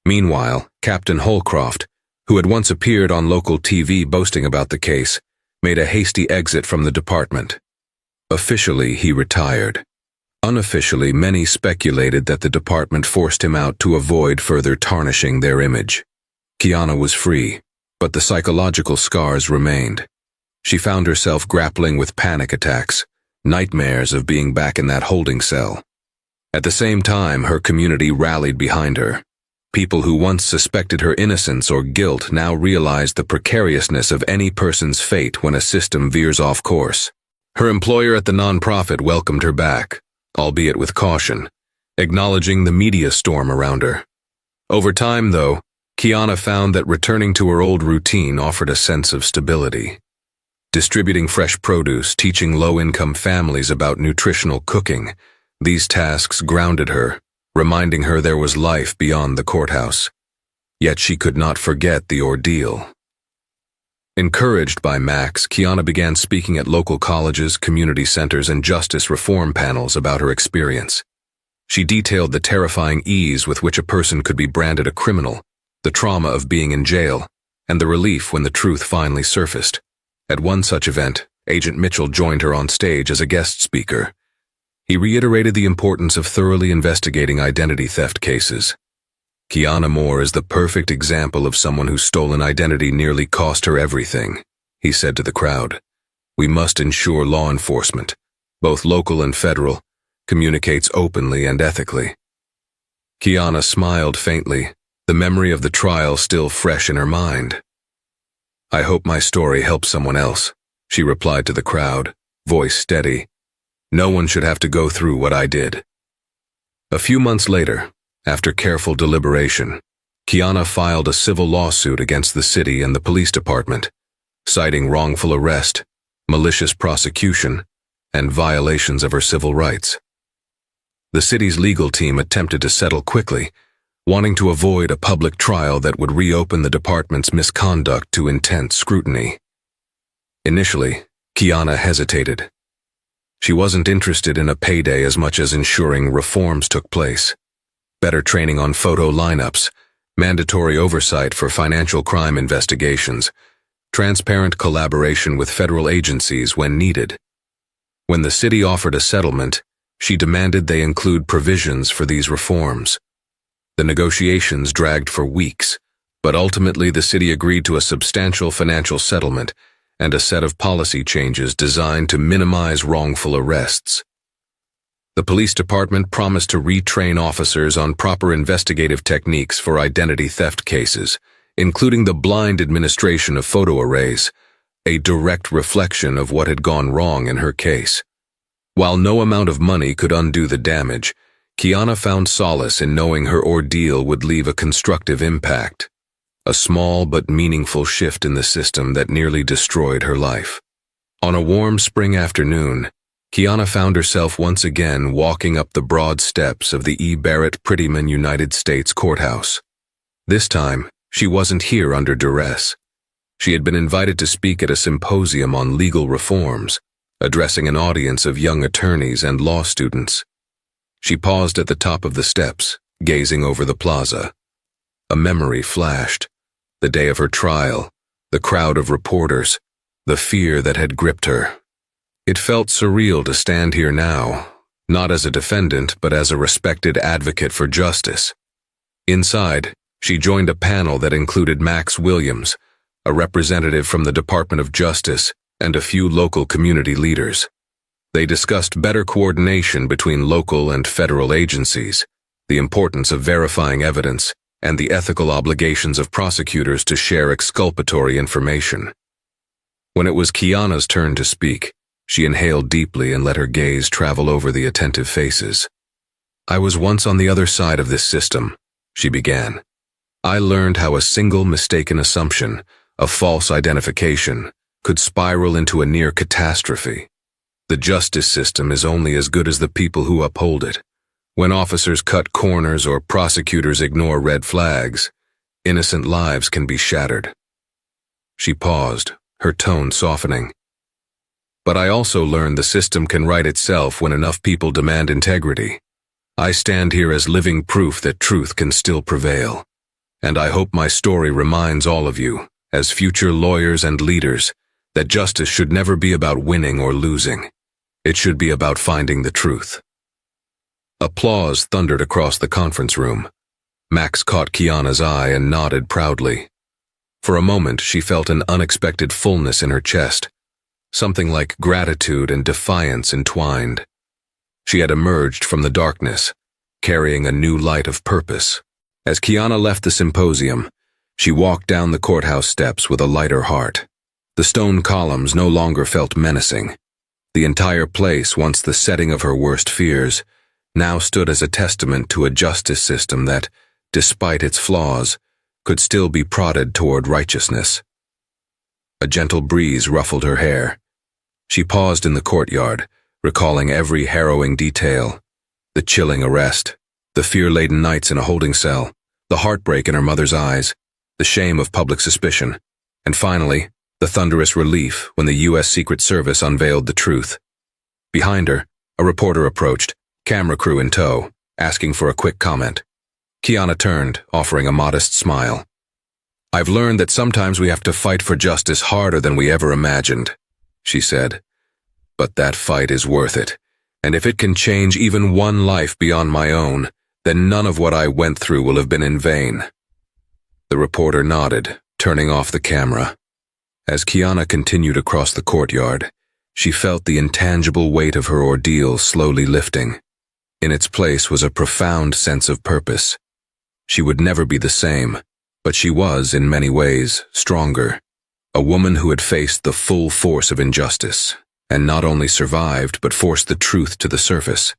Meanwhile, Captain Holcroft, who had once appeared on local TV boasting about the case, made a hasty exit from the department. Officially, he retired. Unofficially, many speculated that the department forced him out to avoid further tarnishing their image. Kiana was free, but the psychological scars remained. She found herself grappling with panic attacks, nightmares of being back in that holding cell. At the same time, her community rallied behind her. People who once suspected her innocence or guilt now realized the precariousness of any person's fate when a system veers off course. Her employer at the nonprofit welcomed her back, albeit with caution, acknowledging the media storm around her. Over time, though, Kiana found that returning to her old routine offered a sense of stability. Distributing fresh produce, teaching low-income families about nutritional cooking, these tasks grounded her, reminding her there was life beyond the courthouse. Yet she could not forget the ordeal. Encouraged by Max, Kiana began speaking at local colleges, community centers, and justice reform panels about her experience. She detailed the terrifying ease with which a person could be branded a criminal, the trauma of being in jail, and the relief when the truth finally surfaced. At one such event, Agent Mitchell joined her on stage as a guest speaker. He reiterated the importance of thoroughly investigating identity theft cases. "Kiana Moore is the perfect example of someone whose stolen identity nearly cost her everything," he said to the crowd. "We must ensure law enforcement, both local and federal, communicates openly and ethically." Kiana smiled faintly, the memory of the trial still fresh in her mind. "I hope my story helps someone else," she replied to the crowd, voice steady. "No one should have to go through what I did." A few months later, after careful deliberation, Kiana filed a civil lawsuit against the city and the police department, citing wrongful arrest, malicious prosecution, and violations of her civil rights. The city's legal team attempted to settle quickly, wanting to avoid a public trial that would reopen the department's misconduct to intense scrutiny. Initially, Kiana hesitated. She wasn't interested in a payday as much as ensuring reforms took place. Better training on photo lineups, mandatory oversight for financial crime investigations, transparent collaboration with federal agencies when needed. When the city offered a settlement, she demanded they include provisions for these reforms. The negotiations dragged for weeks, but ultimately the city agreed to a substantial financial settlement and a set of policy changes designed to minimize wrongful arrests. The police department promised to retrain officers on proper investigative techniques for identity theft cases, including the blind administration of photo arrays, a direct reflection of what had gone wrong in her case. While no amount of money could undo the damage, Kiana found solace in knowing her ordeal would leave a constructive impact, a small but meaningful shift in the system that nearly destroyed her life. On a warm spring afternoon, Kiana found herself once again walking up the broad steps of the E. Barrett Prettyman United States Courthouse. This time, she wasn't here under duress. She had been invited to speak at a symposium on legal reforms, addressing an audience of young attorneys and law students. She paused at the top of the steps, gazing over the plaza. A memory flashed. The day of her trial, the crowd of reporters, the fear that had gripped her. It felt surreal to stand here now, not as a defendant but as a respected advocate for justice. Inside, she joined a panel that included Max Williams, a representative from the Department of Justice, and a few local community leaders. They discussed better coordination between local and federal agencies, the importance of verifying evidence, and the ethical obligations of prosecutors to share exculpatory information. When it was Kiana's turn to speak, she inhaled deeply and let her gaze travel over the attentive faces. "I was once on the other side of this system," she began. "I learned how a single mistaken assumption, a false identification, could spiral into a near catastrophe. The justice system is only as good as the people who uphold it. When officers cut corners or prosecutors ignore red flags, innocent lives can be shattered." She paused, her tone softening. "But I also learned the system can right itself when enough people demand integrity. I stand here as living proof that truth can still prevail. And I hope my story reminds all of you, as future lawyers and leaders, that justice should never be about winning or losing. It should be about finding the truth." Applause thundered across the conference room. Max caught Kiana's eye and nodded proudly. For a moment, she felt an unexpected fullness in her chest, something like gratitude and defiance entwined. She had emerged from the darkness, carrying a new light of purpose. As Kiana left the symposium, she walked down the courthouse steps with a lighter heart. The stone columns no longer felt menacing. The entire place, once the setting of her worst fears, now stood as a testament to a justice system that, despite its flaws, could still be prodded toward righteousness. A gentle breeze ruffled her hair. She paused in the courtyard, recalling every harrowing detail: the chilling arrest, the fear-laden nights in a holding cell, the heartbreak in her mother's eyes, the shame of public suspicion, and finally, the thunderous relief when the U.S. Secret Service unveiled the truth. Behind her, a reporter approached, camera crew in tow, asking for a quick comment. Kiana turned, offering a modest smile. "I've learned that sometimes we have to fight for justice harder than we ever imagined," she said. "But that fight is worth it, and if it can change even one life beyond my own, then none of what I went through will have been in vain." The reporter nodded, turning off the camera. As Kiana continued across the courtyard, she felt the intangible weight of her ordeal slowly lifting. In its place was a profound sense of purpose. She would never be the same, but she was, in many ways, stronger. A woman who had faced the full force of injustice, and not only survived but forced the truth to the surface.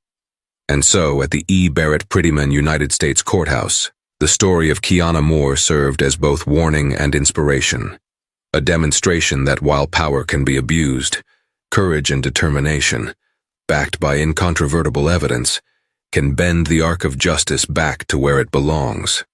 And so, at the E. Barrett Prettyman United States Courthouse, the story of Kiana Moore served as both warning and inspiration. A demonstration that while power can be abused, courage and determination, backed by incontrovertible evidence, can bend the arc of justice back to where it belongs.